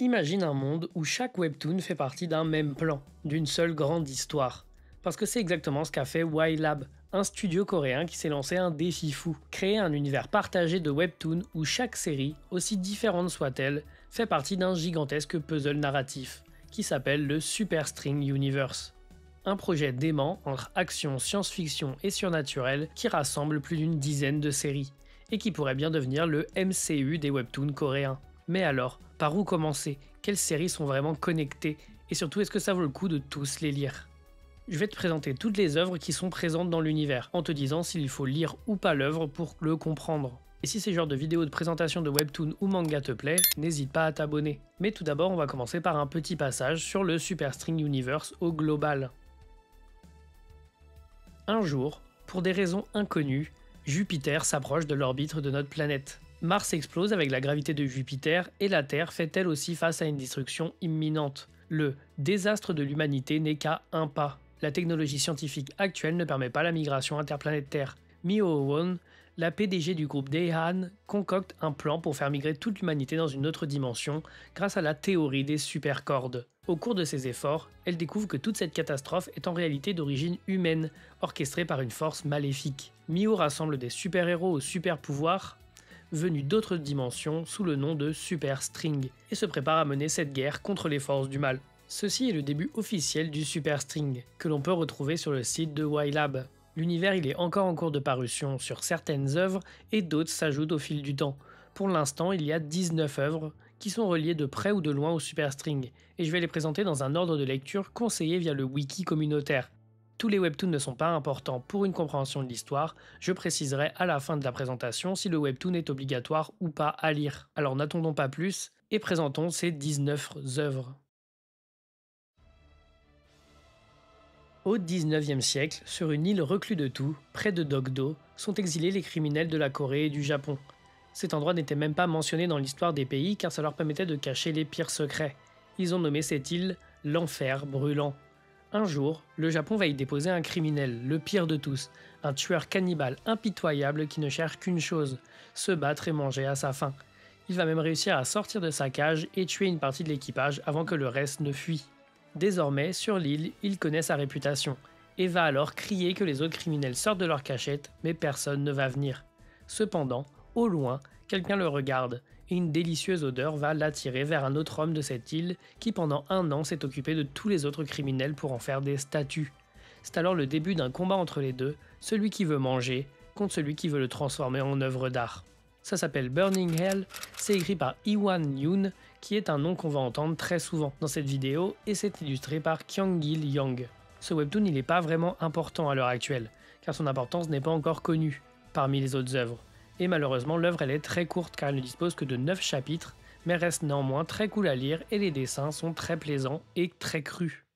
Imagine un monde où chaque webtoon fait partie d'un même plan, d'une seule grande histoire. Parce que c'est exactement ce qu'a fait YLab, un studio coréen qui s'est lancé un défi fou, créer un univers partagé de webtoons où chaque série, aussi différente soit-elle, fait partie d'un gigantesque puzzle narratif, qui s'appelle le Super String Universe. Un projet dément entre action, science-fiction et surnaturel qui rassemble plus d'une dizaine de séries, et qui pourrait bien devenir le MCU des webtoons coréens. Mais alors, par où commencer? Quelles séries sont vraiment connectées? Et surtout, est-ce que ça vaut le coup de tous les lire? Je vais te présenter toutes les œuvres qui sont présentes dans l'univers, en te disant s'il faut lire ou pas l'œuvre pour le comprendre. Et si ces genres de vidéos de présentation de webtoon ou manga te plaît, n'hésite pas à t'abonner. Mais tout d'abord, on va commencer par un petit passage sur le Super String Universe au global. Un jour, pour des raisons inconnues, Jupiter s'approche de l'orbite de notre planète. Mars explose avec la gravité de Jupiter et la Terre fait elle aussi face à une destruction imminente. Le désastre de l'humanité n'est qu'à un pas. La technologie scientifique actuelle ne permet pas la migration interplanétaire. Miho Won, la PDG du groupe Daehan, concocte un plan pour faire migrer toute l'humanité dans une autre dimension grâce à la théorie des supercordes. Au cours de ses efforts, elle découvre que toute cette catastrophe est en réalité d'origine humaine, orchestrée par une force maléfique. Miho rassemble des super-héros aux super-pouvoirs venus d'autres dimensions sous le nom de Super String, et se prépare à mener cette guerre contre les forces du mal. Ceci est le début officiel du Super String, que l'on peut retrouver sur le site de YLab. L'univers il est encore en cours de parution sur certaines œuvres et d'autres s'ajoutent au fil du temps. Pour l'instant, il y a 19 œuvres qui sont reliées de près ou de loin au Super String, et je vais les présenter dans un ordre de lecture conseillé via le wiki communautaire. Tous les webtoons ne sont pas importants pour une compréhension de l'histoire, je préciserai à la fin de la présentation si le webtoon est obligatoire ou pas à lire. Alors n'attendons pas plus et présentons ces 19 œuvres. Au XIXe siècle, sur une île reclue de tout, près de Dokdo, sont exilés les criminels de la Corée et du Japon. Cet endroit n'était même pas mentionné dans l'histoire des pays car ça leur permettait de cacher les pires secrets. Ils ont nommé cette île l'Enfer brûlant. Un jour, le Japon va y déposer un criminel, le pire de tous, un tueur cannibale impitoyable qui ne cherche qu'une chose, se battre et manger à sa faim. Il va même réussir à sortir de sa cage et tuer une partie de l'équipage avant que le reste ne fuit. Désormais, sur l'île, il connaît sa réputation, et va alors crier que les autres criminels sortent de leur cachette, mais personne ne va venir. Cependant, au loin, quelqu'un le regarde, et une délicieuse odeur va l'attirer vers un autre homme de cette île qui pendant un an s'est occupé de tous les autres criminels pour en faire des statues. C'est alors le début d'un combat entre les deux, celui qui veut manger contre celui qui veut le transformer en œuvre d'art. Ça s'appelle Burning Hell, c'est écrit par Iwan Yoon, qui est un nom qu'on va entendre très souvent dans cette vidéo, et c'est illustré par Kyung-gil Young. Ce webtoon il n'est pas vraiment important à l'heure actuelle, car son importance n'est pas encore connue parmi les autres œuvres. Et malheureusement l'œuvre elle est très courte car elle ne dispose que de 9 chapitres, mais reste néanmoins très cool à lire et les dessins sont très plaisants et très crus.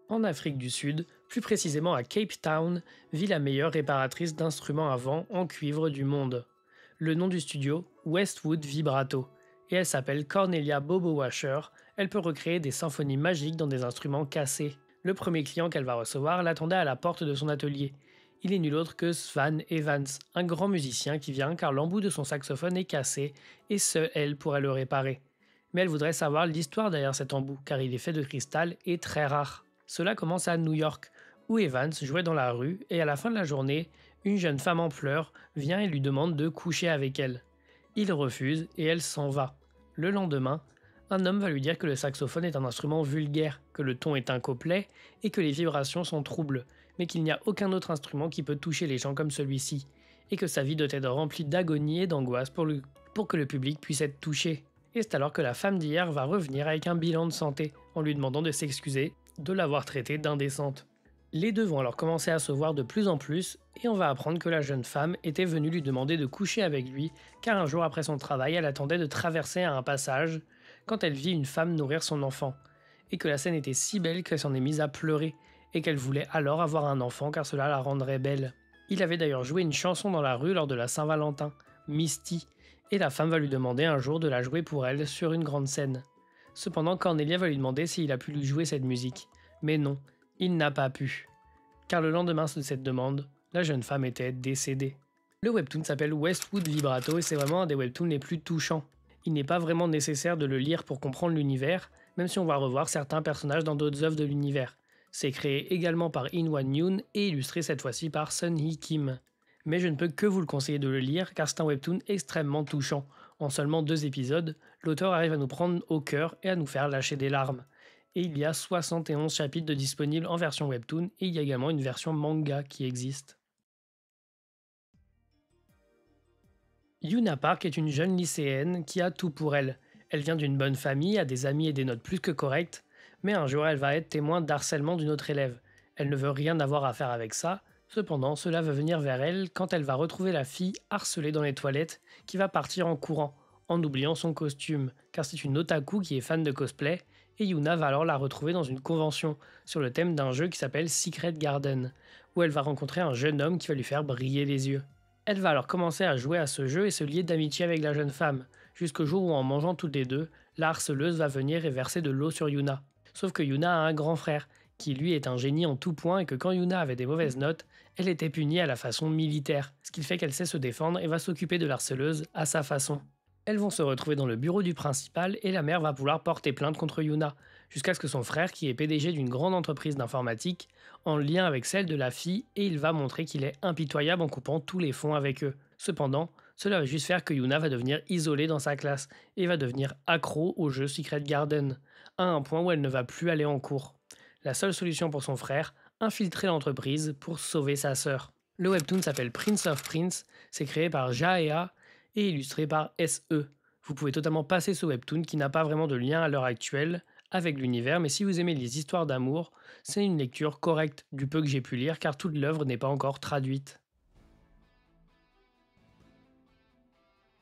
En Afrique du Sud, plus précisément à Cape Town, vit la meilleure réparatrice d'instruments à vent en cuivre du monde. Le nom du studio, Westwood Vibrato, et elle s'appelle Cornelia Bobo Washer, elle peut recréer des symphonies magiques dans des instruments cassés. Le premier client qu'elle va recevoir l'attendait à la porte de son atelier. Il est nul autre que Svan Evans, un grand musicien qui vient car l'embout de son saxophone est cassé et seule elle pourrait le réparer. Mais elle voudrait savoir l'histoire derrière cet embout car il est fait de cristal et très rare. Cela commence à New York, où Evans jouait dans la rue et à la fin de la journée, une jeune femme en pleurs vient et lui demande de coucher avec elle. Il refuse et elle s'en va. Le lendemain, un homme va lui dire que le saxophone est un instrument vulgaire, que le ton est incomplet et que les vibrations sont troubles, mais qu'il n'y a aucun autre instrument qui peut toucher les gens comme celui-ci, et que sa vie doit être remplie d'agonie et d'angoisse pour que le public puisse être touché. Et c'est alors que la femme d'hier va revenir avec un bilan de santé, en lui demandant de s'excuser de l'avoir traitée d'indécente. Les deux vont alors commencer à se voir de plus en plus, et on va apprendre que la jeune femme était venue lui demander de coucher avec lui, car un jour après son travail, elle attendait de traverser un passage, quand elle vit une femme nourrir son enfant, et que la scène était si belle qu'elle s'en est mise à pleurer, et qu'elle voulait alors avoir un enfant car cela la rendrait belle. Il avait d'ailleurs joué une chanson dans la rue lors de la Saint-Valentin, Misty, et la femme va lui demander un jour de la jouer pour elle sur une grande scène. Cependant, Cornelia va lui demander s'il a pu lui jouer cette musique, mais non, il n'a pas pu. Car le lendemain de cette demande, la jeune femme était décédée. Le webtoon s'appelle Westwood Vibrato et c'est vraiment un des webtoons les plus touchants. Il n'est pas vraiment nécessaire de le lire pour comprendre l'univers, même si on va revoir certains personnages dans d'autres œuvres de l'univers. C'est créé également par In-Wan Yoon et illustré cette fois-ci par Sun Hee Kim. Mais je ne peux que vous le conseiller de le lire car c'est un webtoon extrêmement touchant. En seulement 2 épisodes, l'auteur arrive à nous prendre au cœur et à nous faire lâcher des larmes. Et il y a 71 chapitres de disponibles en version webtoon et il y a également une version manga qui existe. Yuna Park est une jeune lycéenne qui a tout pour elle. Elle vient d'une bonne famille, a des amis et des notes plus que correctes, mais un jour elle va être témoin d'harcèlement d'une autre élève. Elle ne veut rien avoir à faire avec ça, cependant cela va venir vers elle quand elle va retrouver la fille harcelée dans les toilettes qui va partir en courant, en oubliant son costume, car c'est une otaku qui est fan de cosplay, et Yuna va alors la retrouver dans une convention sur le thème d'un jeu qui s'appelle Secret Garden, où elle va rencontrer un jeune homme qui va lui faire briller les yeux. Elle va alors commencer à jouer à ce jeu et se lier d'amitié avec la jeune femme, jusqu'au jour où en mangeant toutes les deux, la harceleuse va venir et verser de l'eau sur Yuna. Sauf que Yuna a un grand frère, qui lui est un génie en tout point et que quand Yuna avait des mauvaises notes, elle était punie à la façon militaire, ce qui fait qu'elle sait se défendre et va s'occuper de l'harceleuse à sa façon. Elles vont se retrouver dans le bureau du principal et la mère va vouloir porter plainte contre Yuna, jusqu'à ce que son frère, qui est PDG d'une grande entreprise d'informatique, en lien avec celle de la fille, et il va montrer qu'il est impitoyable en coupant tous les fonds avec eux. Cependant, cela va juste faire que Yuna va devenir isolée dans sa classe et va devenir accro au jeu Secret Garden, à un point où elle ne va plus aller en cours. La seule solution pour son frère, infiltrer l'entreprise pour sauver sa sœur. Le webtoon s'appelle Prince of Prince, c'est créé par Jaea et illustré par SE. Vous pouvez totalement passer ce webtoon qui n'a pas vraiment de lien à l'heure actuelle avec l'univers, mais si vous aimez les histoires d'amour, c'est une lecture correcte du peu que j'ai pu lire car toute l'œuvre n'est pas encore traduite.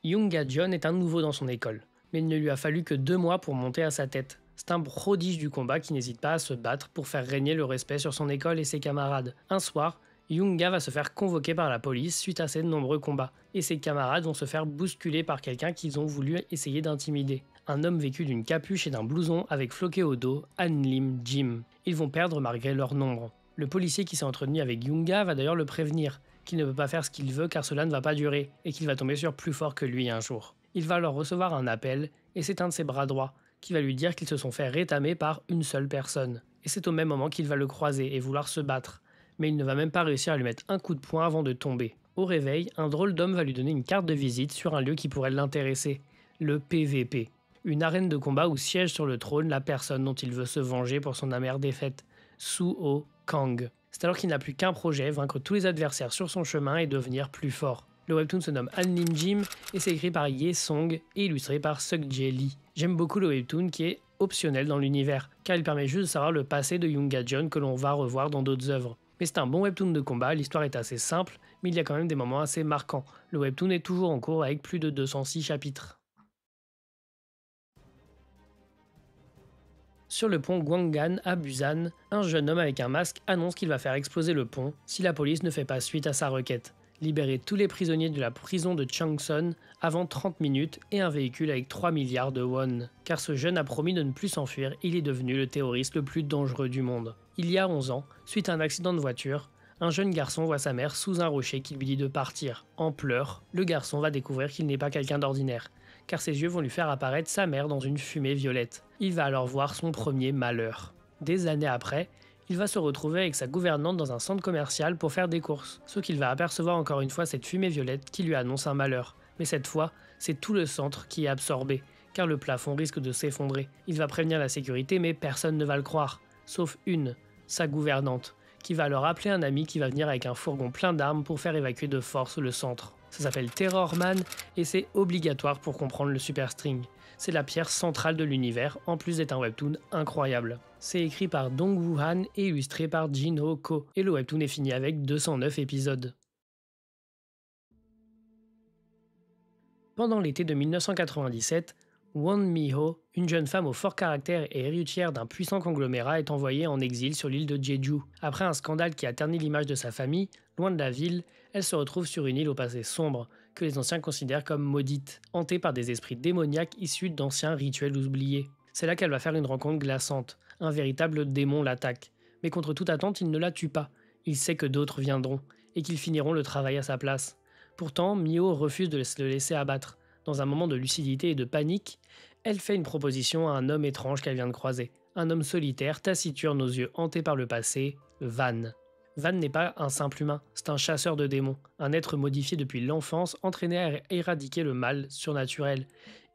Yoonga Jeon est un nouveau dans son école, mais il ne lui a fallu que 2 mois pour monter à sa tête. C'est un prodige du combat qui n'hésite pas à se battre pour faire régner le respect sur son école et ses camarades. Un soir, Yoonga va se faire convoquer par la police suite à ses nombreux combats, et ses camarades vont se faire bousculer par quelqu'un qu'ils ont voulu essayer d'intimider. Un homme vêtu d'une capuche et d'un blouson avec floqué au dos, An Lim Jim. Ils vont perdre malgré leur nombre. Le policier qui s'est entretenu avec Yoonga va d'ailleurs le prévenir qu'il ne peut pas faire ce qu'il veut car cela ne va pas durer, et qu'il va tomber sur plus fort que lui un jour. Il va alors recevoir un appel, et c'est un de ses bras droits, qui va lui dire qu'ils se sont fait rétamer par une seule personne. Et c'est au même moment qu'il va le croiser et vouloir se battre. Mais il ne va même pas réussir à lui mettre un coup de poing avant de tomber. Au réveil, un drôle d'homme va lui donner une carte de visite sur un lieu qui pourrait l'intéresser, le PVP. Une arène de combat où siège sur le trône la personne dont il veut se venger pour son amère défaite, Suho Kang. C'est alors qu'il n'a plus qu'un projet, vaincre tous les adversaires sur son chemin et devenir plus fort. Le webtoon se nomme An Lim Jim et c'est écrit par Ye Song et illustré par Suk Jae Lee. J'aime beaucoup le webtoon qui est optionnel dans l'univers, car il permet juste de savoir le passé de Yoonga Jeon que l'on va revoir dans d'autres œuvres. Mais c'est un bon webtoon de combat, l'histoire est assez simple, mais il y a quand même des moments assez marquants. Le webtoon est toujours en cours avec plus de 206 chapitres. Sur le pont Gwangan à Busan, un jeune homme avec un masque annonce qu'il va faire exploser le pont si la police ne fait pas suite à sa requête. Libérer tous les prisonniers de la prison de Changson avant 30 minutes et un véhicule avec 3 milliards de won. Car ce jeune a promis de ne plus s'enfuir, il est devenu le terroriste le plus dangereux du monde. Il y a 11 ans, suite à un accident de voiture, un jeune garçon voit sa mère sous un rocher qui lui dit de partir. En pleurs, le garçon va découvrir qu'il n'est pas quelqu'un d'ordinaire, car ses yeux vont lui faire apparaître sa mère dans une fumée violette. Il va alors voir son premier malheur. Des années après, il va se retrouver avec sa gouvernante dans un centre commercial pour faire des courses, sauf qu'il va apercevoir encore une fois cette fumée violette qui lui annonce un malheur. Mais cette fois, c'est tout le centre qui est absorbé, car le plafond risque de s'effondrer. Il va prévenir la sécurité mais personne ne va le croire, sauf une, sa gouvernante, qui va alors appeler un ami qui va venir avec un fourgon plein d'armes pour faire évacuer de force le centre. Ça s'appelle Terrorman et c'est obligatoire pour comprendre le Super String. C'est la pierre centrale de l'univers, en plus d'être un webtoon incroyable. C'est écrit par Dong-Woo Han et illustré par Jin-Ho Ko, et le webtoon est fini avec 209 épisodes. Pendant l'été de 1997, Won Mi-ho, une jeune femme au fort caractère et héritière d'un puissant conglomérat, est envoyée en exil sur l'île de Jeju. Après un scandale qui a terni l'image de sa famille, loin de la ville, elle se retrouve sur une île au passé sombre, que les anciens considèrent comme maudite, hantée par des esprits démoniaques issus d'anciens rituels oubliés. C'est là qu'elle va faire une rencontre glaçante. Un véritable démon l'attaque. Mais contre toute attente, il ne la tue pas. Il sait que d'autres viendront, et qu'ils finiront le travail à sa place. Pourtant, Mio refuse de se laisser abattre. Dans un moment de lucidité et de panique, elle fait une proposition à un homme étrange qu'elle vient de croiser. Un homme solitaire, taciturne aux yeux hantés par le passé, Van. Van n'est pas un simple humain, c'est un chasseur de démons, un être modifié depuis l'enfance, entraîné à éradiquer le mal surnaturel.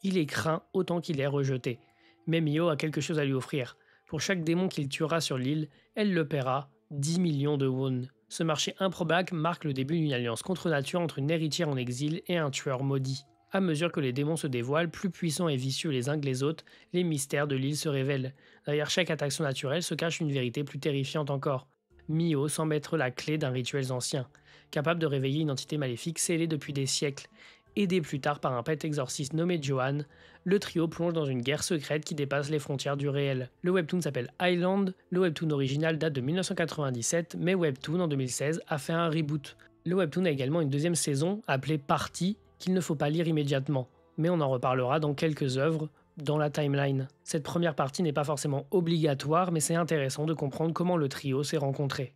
Il est craint autant qu'il est rejeté. Mais Mio a quelque chose à lui offrir. Pour chaque démon qu'il tuera sur l'île, elle le paiera 10 millions de won. Ce marché improbable marque le début d'une alliance contre nature entre une héritière en exil et un tueur maudit. À mesure que les démons se dévoilent, plus puissants et vicieux les uns que les autres, les mystères de l'île se révèlent. Derrière chaque attraction naturelle se cache une vérité plus terrifiante encore. Mio semble être la clé d'un rituel ancien, capable de réveiller une entité maléfique scellée depuis des siècles. Aidé plus tard par un pet exorciste nommé Johan, le trio plonge dans une guerre secrète qui dépasse les frontières du réel. Le webtoon s'appelle Island, le webtoon original date de 1997, mais Webtoon en 2016 a fait un reboot. Le webtoon a également une deuxième saison, appelée Party, qu'il ne faut pas lire immédiatement, mais on en reparlera dans quelques œuvres dans la timeline. Cette première partie n'est pas forcément obligatoire, mais c'est intéressant de comprendre comment le trio s'est rencontré.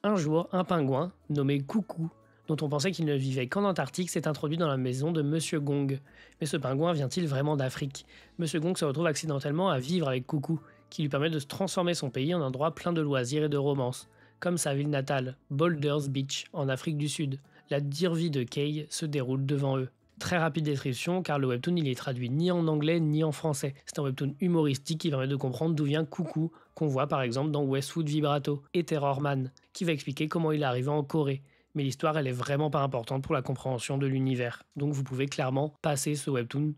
Un jour, un pingouin, nommé Coucou, dont on pensait qu'il ne vivait qu'en Antarctique, s'est introduit dans la maison de Monsieur Gong. Mais ce pingouin vient-il vraiment d'Afrique? Monsieur Gong se retrouve accidentellement à vivre avec Coucou, qui lui permet de transformer son pays en un endroit plein de loisirs et de romances, comme sa ville natale, Boulders Beach, en Afrique du Sud. La dure vie de Kay se déroule devant eux. Très rapide description, car le webtoon il est traduit ni en anglais ni en français. C'est un webtoon humoristique qui permet de comprendre d'où vient Coucou, qu'on voit par exemple dans Westwood Vibrato, et Terrorman, qui va expliquer comment il est arrivé en Corée. Mais l'histoire elle est vraiment pas importante pour la compréhension de l'univers, donc vous pouvez clairement passer ce webtoon.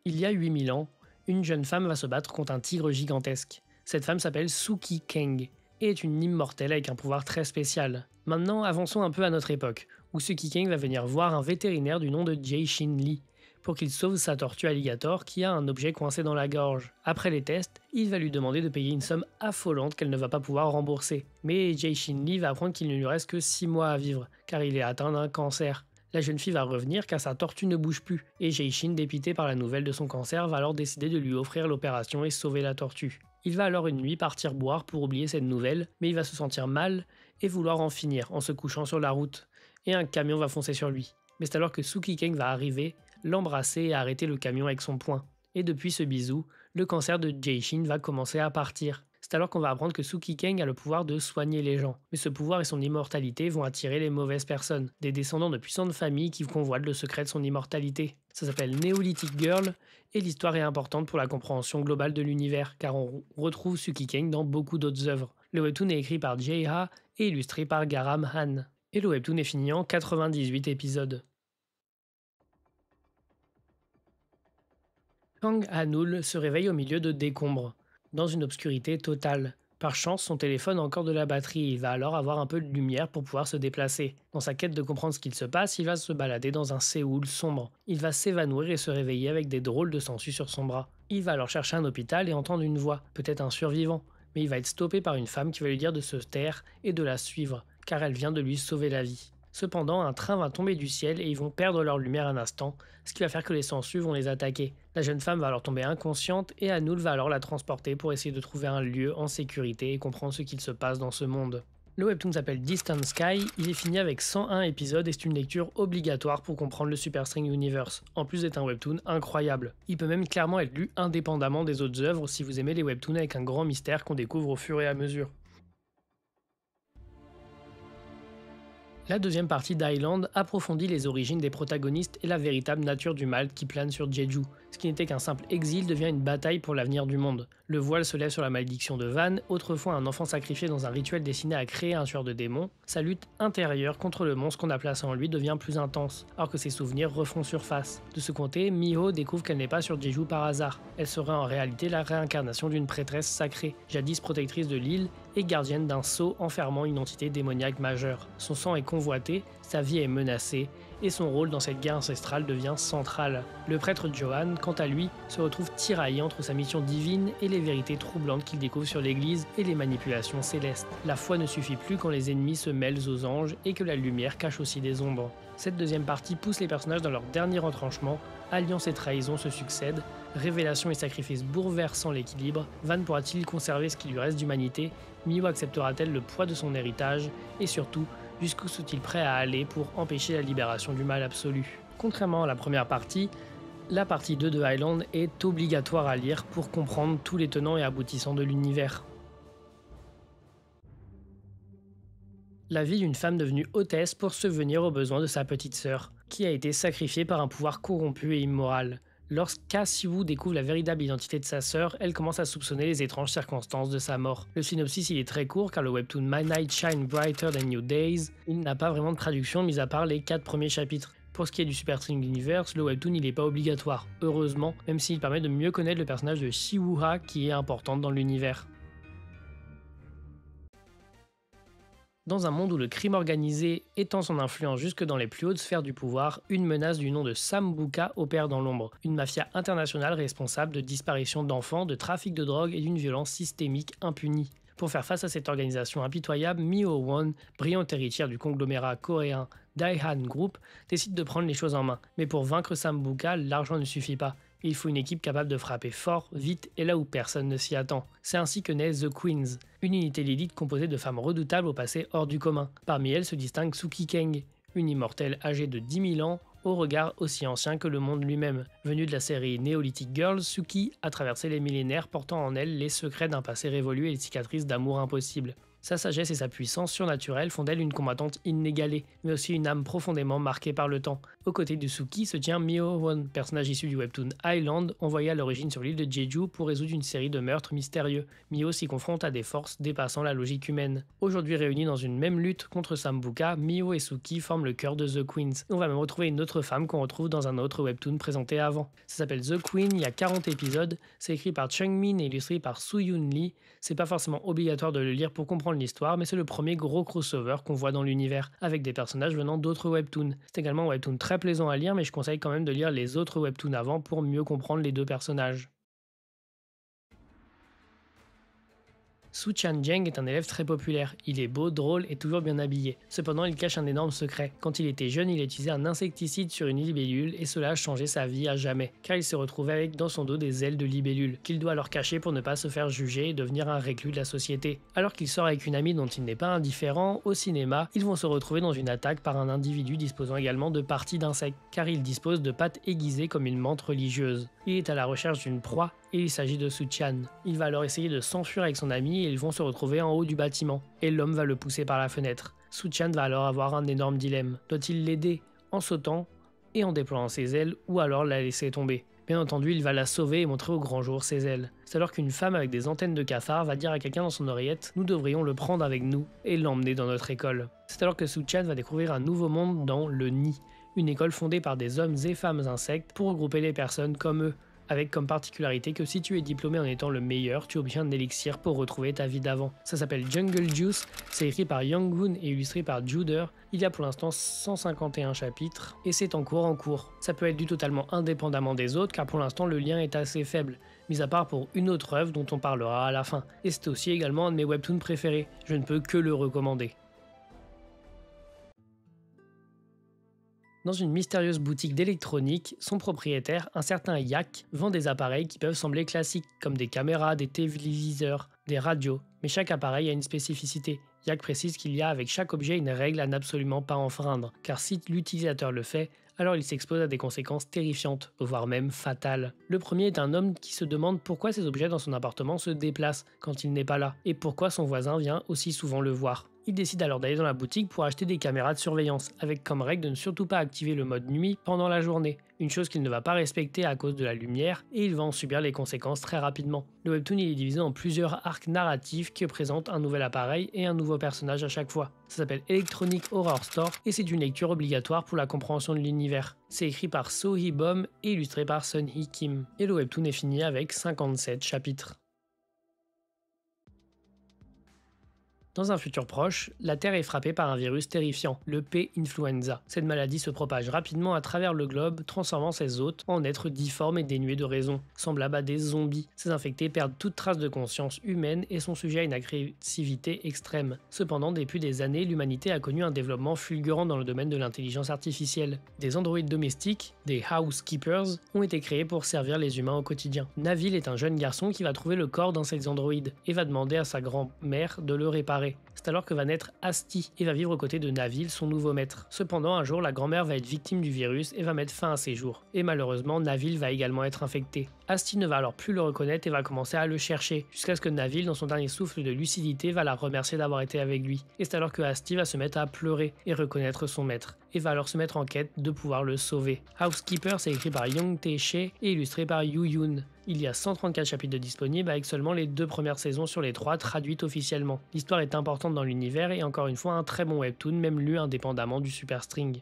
Il y a 8000 ans, une jeune femme va se battre contre un tigre gigantesque. Cette femme s'appelle Suki Kang, et est une immortelle avec un pouvoir très spécial. Maintenant, avançons un peu à notre époque, où Suki Kang va venir voir un vétérinaire du nom de Jae-shin Lee, pour qu'il sauve sa tortue alligator qui a un objet coincé dans la gorge. Après les tests, il va lui demander de payer une somme affolante qu'elle ne va pas pouvoir rembourser. Mais Jae-shin Lee va apprendre qu'il ne lui reste que 6 mois à vivre, car il est atteint d'un cancer. La jeune fille va revenir car sa tortue ne bouge plus, et Jae-shin, dépité par la nouvelle de son cancer, va alors décider de lui offrir l'opération et sauver la tortue. Il va alors une nuit partir boire pour oublier cette nouvelle, mais il va se sentir mal et vouloir en finir en se couchant sur la route, et un camion va foncer sur lui. Mais c'est alors que Suki Kang va arriver, l'embrasser et arrêter le camion avec son poing. Et depuis ce bisou, le cancer de Jae-shin va commencer à partir. C'est alors qu'on va apprendre que Suki Kang a le pouvoir de soigner les gens. Mais ce pouvoir et son immortalité vont attirer les mauvaises personnes, des descendants de puissantes familles qui convoitent le secret de son immortalité. Ça s'appelle Neolithic Girl, et l'histoire est importante pour la compréhension globale de l'univers, car on retrouve Suki Kang dans beaucoup d'autres œuvres. Le webtoon est écrit par Jae-ha et illustré par Garam Han. Et le webtoon est fini en 98 épisodes. Kang Ha-neul se réveille au milieu de décombres, dans une obscurité totale. Par chance, son téléphone a encore de la batterie et il va alors avoir un peu de lumière pour pouvoir se déplacer. Dans sa quête de comprendre ce qu'il se passe, il va se balader dans un Séoul sombre. Il va s'évanouir et se réveiller avec des drôles de sangsues sur son bras. Il va alors chercher un hôpital et entendre une voix, peut-être un survivant. Mais il va être stoppé par une femme qui va lui dire de se taire et de la suivre, car elle vient de lui sauver la vie. Cependant, un train va tomber du ciel et ils vont perdre leur lumière un instant, ce qui va faire que les sangsues vont les attaquer. La jeune femme va alors tomber inconsciente et Ha-neul va alors la transporter pour essayer de trouver un lieu en sécurité et comprendre ce qu'il se passe dans ce monde. Le webtoon s'appelle Distant Sky, il est fini avec 101 épisodes et c'est une lecture obligatoire pour comprendre le Super String Universe, en plus d'être un webtoon incroyable. Il peut même clairement être lu indépendamment des autres œuvres si vous aimez les webtoons avec un grand mystère qu'on découvre au fur et à mesure. La deuxième partie d'Island approfondit les origines des protagonistes et la véritable nature du mal qui plane sur Jeju. Ce qui n'était qu'un simple exil devient une bataille pour l'avenir du monde. Le voile se lève sur la malédiction de Van, autrefois un enfant sacrifié dans un rituel destiné à créer un tueur de démons. Sa lutte intérieure contre le monstre qu'on a placé en lui devient plus intense, alors que ses souvenirs refont surface. De ce côté, Miho découvre qu'elle n'est pas sur Jeju par hasard. Elle serait en réalité la réincarnation d'une prêtresse sacrée, jadis protectrice de l'île et gardienne d'un sceau enfermant une entité démoniaque majeure. Son sang est convoité, sa vie est menacée, et son rôle dans cette guerre ancestrale devient central. Le prêtre Johan, quant à lui, se retrouve tiraillé entre sa mission divine et les vérités troublantes qu'il découvre sur l'Église et les manipulations célestes. La foi ne suffit plus quand les ennemis se mêlent aux anges et que la lumière cache aussi des ombres. Cette deuxième partie pousse les personnages dans leur dernier retranchement, alliance et trahison se succèdent, révélation et sacrifice bouleversant l'équilibre, Van pourra-t-il conserver ce qui lui reste d'humanité, Mio acceptera-t-elle le poids de son héritage, et surtout, jusqu'où sont-ils prêts à aller pour empêcher la libération du mal absolu. Contrairement à la première partie, la partie 2 de Highland est obligatoire à lire pour comprendre tous les tenants et aboutissants de l'univers. La vie d'une femme devenue hôtesse pour subvenir aux besoins de sa petite sœur, qui a été sacrifiée par un pouvoir corrompu et immoral. Lorsqu'A Siwoo découvre la véritable identité de sa sœur, elle commence à soupçonner les étranges circonstances de sa mort. Le synopsis il est très court car le webtoon My Night Shine Brighter Than New Days, il n'a pas vraiment de traduction mis à part les 4 premiers chapitres. Pour ce qui est du Super String Universe, le webtoon il n'est pas obligatoire, heureusement, même s'il permet de mieux connaître le personnage de Siwoo-ha qui est importante dans l'univers. Dans un monde où le crime organisé étend son influence jusque dans les plus hautes sphères du pouvoir, une menace du nom de Sambuca opère dans l'ombre, une mafia internationale responsable de disparition d'enfants, de trafic de drogue et d'une violence systémique impunie. Pour faire face à cette organisation impitoyable, Myo Won, brillante héritière du conglomérat coréen Daihan Group, décide de prendre les choses en main. Mais pour vaincre Sambuca, l'argent ne suffit pas. Il faut une équipe capable de frapper fort, vite et là où personne ne s'y attend. C'est ainsi que naît The Queens, une unité d'élite composée de femmes redoutables au passé hors du commun. Parmi elles se distingue Suki Kang, une immortelle âgée de 10 000 ans, au regard aussi ancien que le monde lui-même. Venue de la série Neolithic Girls, Suki a traversé les millénaires portant en elle les secrets d'un passé révolu et les cicatrices d'amour impossible. Sa sagesse et sa puissance surnaturelle font d'elle une combattante inégalée, mais aussi une âme profondément marquée par le temps. Aux côtés de Suki se tient Myo Won, personnage issu du webtoon Highland, envoyé à l'origine sur l'île de Jeju pour résoudre une série de meurtres mystérieux. Myo s'y confronte à des forces dépassant la logique humaine. Aujourd'hui réunis dans une même lutte contre Sambuca, Myo et Suki forment le cœur de The Queens. On va même retrouver une autre femme qu'on retrouve dans un autre webtoon présenté avant. Ça s'appelle The Queen, il y a 40 épisodes, c'est écrit par Chung Min et illustré par Soo-yoon Lee. C'est pas forcément obligatoire de le lire pour comprendre l'histoire, mais c'est le premier gros crossover qu'on voit dans l'univers, avec des personnages venant d'autres webtoons. C'est également un webtoon très plaisant à lire, mais je conseille quand même de lire les autres webtoons avant pour mieux comprendre les deux personnages. Soo Chan-jeng est un élève très populaire, il est beau, drôle et toujours bien habillé. Cependant, il cache un énorme secret. Quand il était jeune, il a utilisé un insecticide sur une libellule et cela a changé sa vie à jamais, car il se retrouvait avec dans son dos des ailes de libellule, qu'il doit alors cacher pour ne pas se faire juger et devenir un reclus de la société. Alors qu'il sort avec une amie dont il n'est pas indifférent, au cinéma, ils vont se retrouver dans une attaque par un individu disposant également de parties d'insectes, car il dispose de pattes aiguisées comme une menthe religieuse. Il est à la recherche d'une proie, et il s'agit de Soo-chan. Il va alors essayer de s'enfuir avec son ami et ils vont se retrouver en haut du bâtiment, et l'homme va le pousser par la fenêtre. Soo-chan va alors avoir un énorme dilemme. Doit-il l'aider en sautant et en déployant ses ailes, ou alors la laisser tomber? Bien entendu, il va la sauver et montrer au grand jour ses ailes. C'est alors qu'une femme avec des antennes de cafard va dire à quelqu'un dans son oreillette « Nous devrions le prendre avec nous et l'emmener dans notre école ». C'est alors que Soo-chan va découvrir un nouveau monde dans le Nid, une école fondée par des hommes et femmes insectes pour regrouper les personnes comme eux, avec comme particularité que si tu es diplômé en étant le meilleur, tu obtiens un élixir pour retrouver ta vie d'avant. Ça s'appelle Jungle Juice, c'est écrit par Young-hoon et illustré par Juder. Il y a pour l'instant 151 chapitres et c'est en cours. Ça peut être lu totalement indépendamment des autres car pour l'instant le lien est assez faible, mis à part pour une autre œuvre dont on parlera à la fin. Et c'est aussi également un de mes webtoons préférés, je ne peux que le recommander. Dans une mystérieuse boutique d'électronique, son propriétaire, un certain Yak, vend des appareils qui peuvent sembler classiques, comme des caméras, des téléviseurs, des radios. Mais chaque appareil a une spécificité. Yak précise qu'il y a avec chaque objet une règle à n'absolument pas enfreindre, car si l'utilisateur le fait, alors il s'expose à des conséquences terrifiantes, voire même fatales. Le premier est un homme qui se demande pourquoi ces objets dans son appartement se déplacent quand il n'est pas là, et pourquoi son voisin vient aussi souvent le voir. Il décide alors d'aller dans la boutique pour acheter des caméras de surveillance, avec comme règle de ne surtout pas activer le mode nuit pendant la journée, une chose qu'il ne va pas respecter à cause de la lumière, et il va en subir les conséquences très rapidement. Le webtoon est divisé en plusieurs arcs narratifs qui présentent un nouvel appareil et un nouveau personnage à chaque fois. Ça s'appelle Electronic Horror Store, et c'est une lecture obligatoire pour la compréhension de l'univers. C'est écrit par So Hee-bom et illustré par Sun Hee Kim. Et le webtoon est fini avec 57 chapitres. Dans un futur proche, la Terre est frappée par un virus terrifiant, le P-influenza. Cette maladie se propage rapidement à travers le globe, transformant ses hôtes en êtres difformes et dénués de raison, semblables à des zombies. Ces infectés perdent toute trace de conscience humaine et sont sujets à une agressivité extrême. Cependant, depuis des années, l'humanité a connu un développement fulgurant dans le domaine de l'intelligence artificielle. Des androïdes domestiques, des housekeepers, ont été créés pour servir les humains au quotidien. Navil est un jeune garçon qui va trouver le corps d'un de ces androïdes et va demander à sa grand-mère de le réparer. C'est alors que va naître Asti et va vivre aux côtés de Navil, son nouveau maître. Cependant, un jour, la grand-mère va être victime du virus et va mettre fin à ses jours. Et malheureusement, Navil va également être infecté. Asti ne va alors plus le reconnaître et va commencer à le chercher, jusqu'à ce que Navil, dans son dernier souffle de lucidité, va la remercier d'avoir été avec lui. Et c'est alors que Asti va se mettre à pleurer et reconnaître son maître, et va alors se mettre en quête de pouvoir le sauver. Housekeeper, c'est écrit par Young Tae-che et illustré par Yu Yoon. Il y a 134 chapitres de disponibles avec seulement les 2 premières saisons sur les 3 traduites officiellement. L'histoire est importante dans l'univers et encore une fois un très bon webtoon, même lu indépendamment du Superstring.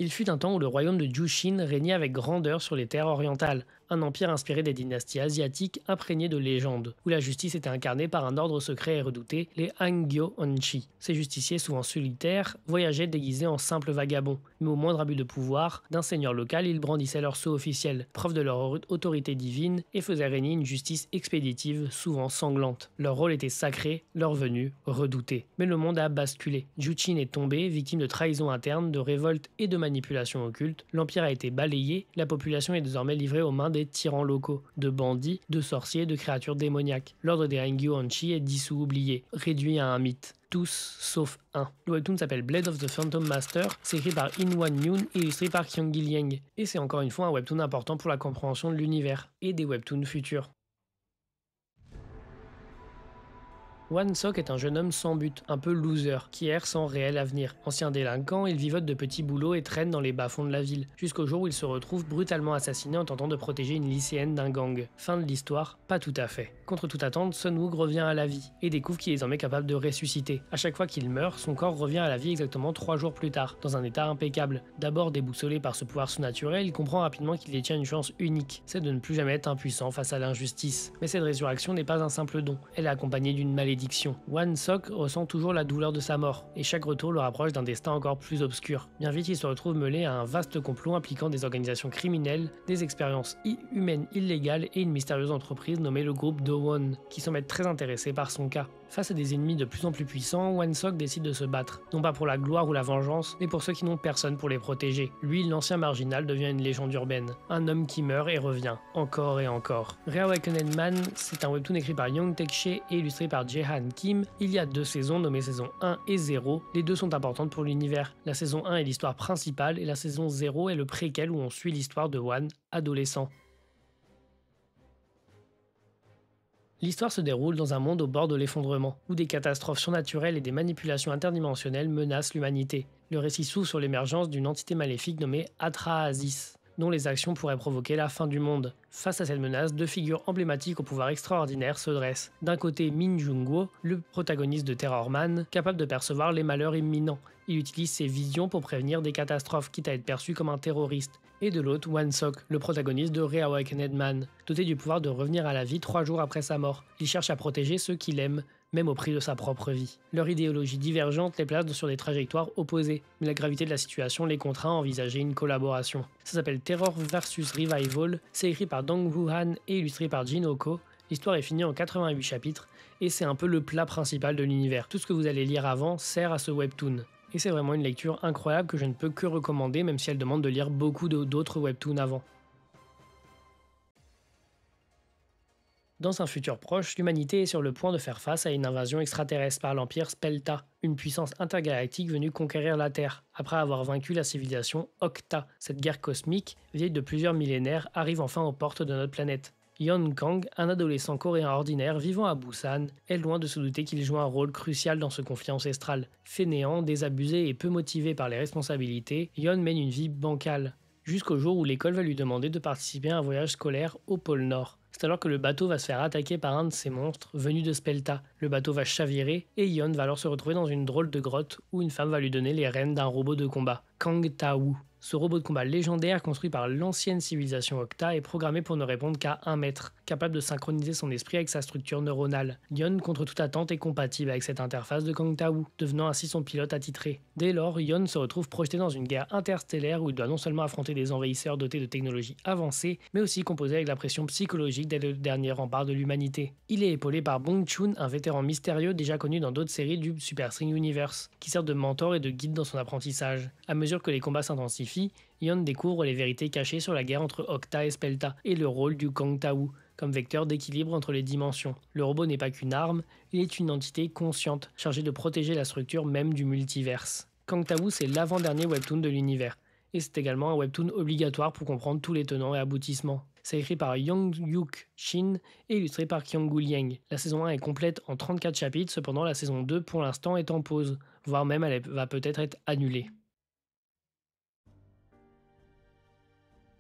Il fut un temps où le royaume de Jushin régnait avec grandeur sur les terres orientales, un empire inspiré des dynasties asiatiques imprégné de légendes, où la justice était incarnée par un ordre secret et redouté, les Hangyo Onchi. Ces justiciers, souvent solitaires, voyageaient déguisés en simples vagabonds, mais au moindre abus de pouvoir d'un seigneur local, ils brandissaient leur sceau officiel, preuve de leur autorité divine, et faisaient régner une justice expéditive, souvent sanglante. Leur rôle était sacré, leur venue redoutée. Mais le monde a basculé. Jushin est tombé, victime de trahison interne, de révolte et de manipulation occulte. L'empire a été balayé, la population est désormais livrée aux mains des tyrans locaux, de bandits, de sorciers, de créatures démoniaques. L'ordre des Hangyo Onchi est dissous, oublié, réduit à un mythe. Tous sauf un. Le webtoon s'appelle Blade of the Phantom Master, c'est écrit par In-Wan Yoon et illustré par Kyung-Gil Yang. Et c'est encore une fois un webtoon important pour la compréhension de l'univers et des webtoons futurs. Wan-Sok est un jeune homme sans but, un peu loser, qui erre sans réel avenir. Ancien délinquant, il vivote de petits boulots et traîne dans les bas-fonds de la ville, jusqu'au jour où il se retrouve brutalement assassiné en tentant de protéger une lycéenne d'un gang. Fin de l'histoire, pas tout à fait. Contre toute attente, Sun-wook revient à la vie, et découvre qu'il est désormais capable de ressusciter. À chaque fois qu'il meurt, son corps revient à la vie exactement 3 jours plus tard, dans un état impeccable. D'abord déboussolé par ce pouvoir surnaturel, il comprend rapidement qu'il détient une chance unique, c'est de ne plus jamais être impuissant face à l'injustice. Mais cette résurrection n'est pas un simple don, elle est accompagnée d'une malédiction. Wan-Sok ressent toujours la douleur de sa mort, et chaque retour le rapproche d'un destin encore plus obscur. Bien vite, il se retrouve mêlé à un vaste complot impliquant des organisations criminelles, des expériences humaines illégales et une mystérieuse entreprise nommée le groupe Do-won, qui semble être très intéressé par son cas. Face à des ennemis de plus en plus puissants, Wan-Sok décide de se battre, non pas pour la gloire ou la vengeance, mais pour ceux qui n'ont personne pour les protéger. Lui, l'ancien marginal, devient une légende urbaine, un homme qui meurt et revient, encore et encore. Reawakened Man, c'est un webtoon écrit par Young Tae-che et illustré par Jae-han Kim. Il y a 2 saisons nommées saison 1 et 0, les 2 sont importantes pour l'univers. La saison 1 est l'histoire principale et la saison 0 est le préquel où on suit l'histoire de Wan, adolescent. L'histoire se déroule dans un monde au bord de l'effondrement, où des catastrophes surnaturelles et des manipulations interdimensionnelles menacent l'humanité. Le récit s'ouvre sur l'émergence d'une entité maléfique nommée Atrahasis, dont les actions pourraient provoquer la fin du monde. Face à cette menace, 2 figures emblématiques au pouvoir extraordinaire se dressent. D'un côté, Min Jung-woo, le protagoniste de Terror Man, capable de percevoir les malheurs imminents. Il utilise ses visions pour prévenir des catastrophes, quitte à être perçu comme un terroriste. Et de l'autre, Wan-Sok, le protagoniste de Reawakened Man, doté du pouvoir de revenir à la vie 3 jours après sa mort. Il cherche à protéger ceux qu'il aime, même au prix de sa propre vie. Leur idéologie divergente les place sur des trajectoires opposées, mais la gravité de la situation les contraint à envisager une collaboration. Ça s'appelle Terror vs Revival, c'est écrit par Dong Woo-han et illustré par Jin Oko. L'histoire est finie en 88 chapitres, et c'est un peu le plat principal de l'univers. Tout ce que vous allez lire avant sert à ce webtoon. Et c'est vraiment une lecture incroyable que je ne peux que recommander, même si elle demande de lire beaucoup d'autres webtoons avant. Dans un futur proche, l'humanité est sur le point de faire face à une invasion extraterrestre par l'Empire Spelta, une puissance intergalactique venue conquérir la Terre, après avoir vaincu la civilisation Okta. Cette guerre cosmique, vieille de plusieurs millénaires, arrive enfin aux portes de notre planète. Yeon Kang, un adolescent coréen ordinaire vivant à Busan, est loin de se douter qu'il joue un rôle crucial dans ce conflit ancestral. Fainéant, désabusé et peu motivé par les responsabilités, Yeon mène une vie bancale, jusqu'au jour où l'école va lui demander de participer à un voyage scolaire au pôle Nord. C'est alors que le bateau va se faire attaquer par un de ces monstres venus de Spelta. Le bateau va chavirer et Yeon va alors se retrouver dans une drôle de grotte où une femme va lui donner les rênes d'un robot de combat, Kang Ta-woo. Ce robot de combat légendaire, construit par l'ancienne civilisation Octa, est programmé pour ne répondre qu'à 1 mètre, capable de synchroniser son esprit avec sa structure neuronale. Yon, contre toute attente, est compatible avec cette interface de Kang Tao, devenant ainsi son pilote attitré. Dès lors, Yon se retrouve projeté dans une guerre interstellaire où il doit non seulement affronter des envahisseurs dotés de technologies avancées, mais aussi composer avec la pression psychologique d'être le dernier rempart de l'humanité. Il est épaulé par Bong Joon, un vétéran mystérieux déjà connu dans d'autres séries du Super String Universe, qui sert de mentor et de guide dans son apprentissage. À mesure que les combats s'intensifient, Yon découvre les vérités cachées sur la guerre entre Octa et Spelta, et le rôle du Kang Tao, comme vecteur d'équilibre entre les dimensions. Le robot n'est pas qu'une arme, il est une entité consciente, chargée de protéger la structure même du multiverse. Kang Tao, c'est l'avant-dernier webtoon de l'univers, et c'est également un webtoon obligatoire pour comprendre tous les tenants et aboutissements. C'est écrit par Young-Yuk Shin et illustré par Kyung-Gu Liang. La saison 1 est complète en 34 chapitres, cependant la saison 2 pour l'instant est en pause, voire même elle va peut-être être annulée.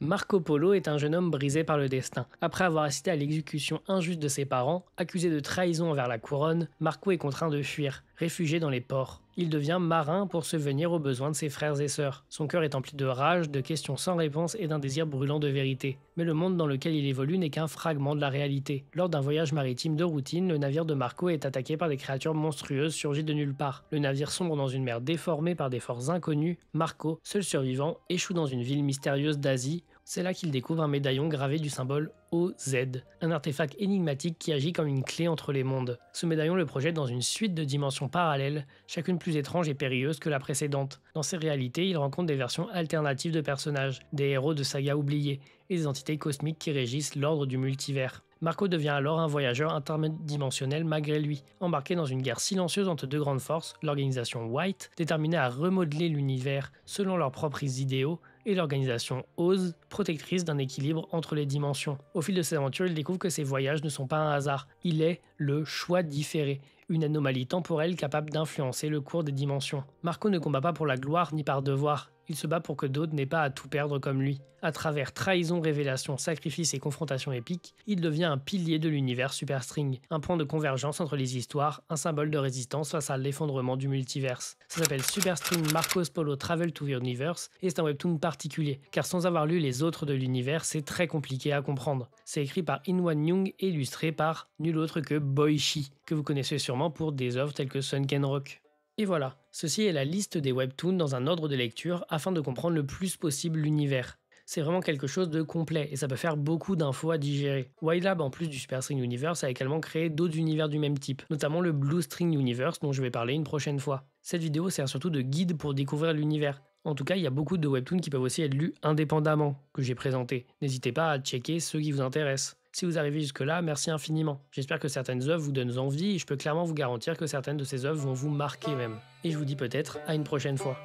Marco Polo est un jeune homme brisé par le destin. Après avoir assisté à l'exécution injuste de ses parents, accusé de trahison envers la couronne, Marco est contraint de fuir, réfugié dans les ports. Il devient marin pour subvenir aux besoins de ses frères et sœurs. Son cœur est empli de rage, de questions sans réponse et d'un désir brûlant de vérité. Mais le monde dans lequel il évolue n'est qu'un fragment de la réalité. Lors d'un voyage maritime de routine, le navire de Marco est attaqué par des créatures monstrueuses surgies de nulle part. Le navire sombre dans une mer déformée par des forces inconnues. Marco, seul survivant, échoue dans une ville mystérieuse d'Asie. C'est là qu'il découvre un médaillon gravé du symbole OZ, un artefact énigmatique qui agit comme une clé entre les mondes. Ce médaillon le projette dans une suite de dimensions parallèles, chacune plus étrange et périlleuse que la précédente. Dans ces réalités, il rencontre des versions alternatives de personnages, des héros de sagas oubliés, et des entités cosmiques qui régissent l'ordre du multivers. Marco devient alors un voyageur interdimensionnel malgré lui, embarqué dans une guerre silencieuse entre deux grandes forces, l'organisation White, déterminée à remodeler l'univers selon leurs propres idéaux, et l'organisation OZ, protectrice d'un équilibre entre les dimensions. Au fil de ses aventures, il découvre que ses voyages ne sont pas un hasard, il est le choix différé, une anomalie temporelle capable d'influencer le cours des dimensions. Marco ne combat pas pour la gloire ni par devoir, il se bat pour que d'autres n'aient pas à tout perdre comme lui. À travers trahison, révélation, sacrifice et confrontation épique, il devient un pilier de l'univers Super String, un point de convergence entre les histoires, un symbole de résistance face à l'effondrement du multiverse. Ça s'appelle Super String Marco's Polo Travel to the Universe et c'est un webtoon particulier, car sans avoir lu les autres de l'univers, c'est très compliqué à comprendre. C'est écrit par In-Wan Young et illustré par nul autre que Boichi, que vous connaissez sûrement pour des œuvres telles que Sunken Rock. Et voilà, ceci est la liste des webtoons dans un ordre de lecture afin de comprendre le plus possible l'univers. C'est vraiment quelque chose de complet et ça peut faire beaucoup d'infos à digérer. YLab, en plus du Super String Universe, a également créé d'autres univers du même type, notamment le Blue String Universe dont je vais parler une prochaine fois. Cette vidéo sert surtout de guide pour découvrir l'univers. En tout cas, il y a beaucoup de webtoons qui peuvent aussi être lus indépendamment, que j'ai présentés. N'hésitez pas à checker ceux qui vous intéressent. Si vous arrivez jusque-là, merci infiniment. J'espère que certaines œuvres vous donnent envie et je peux clairement vous garantir que certaines de ces œuvres vont vous marquer même. Et je vous dis peut-être à une prochaine fois.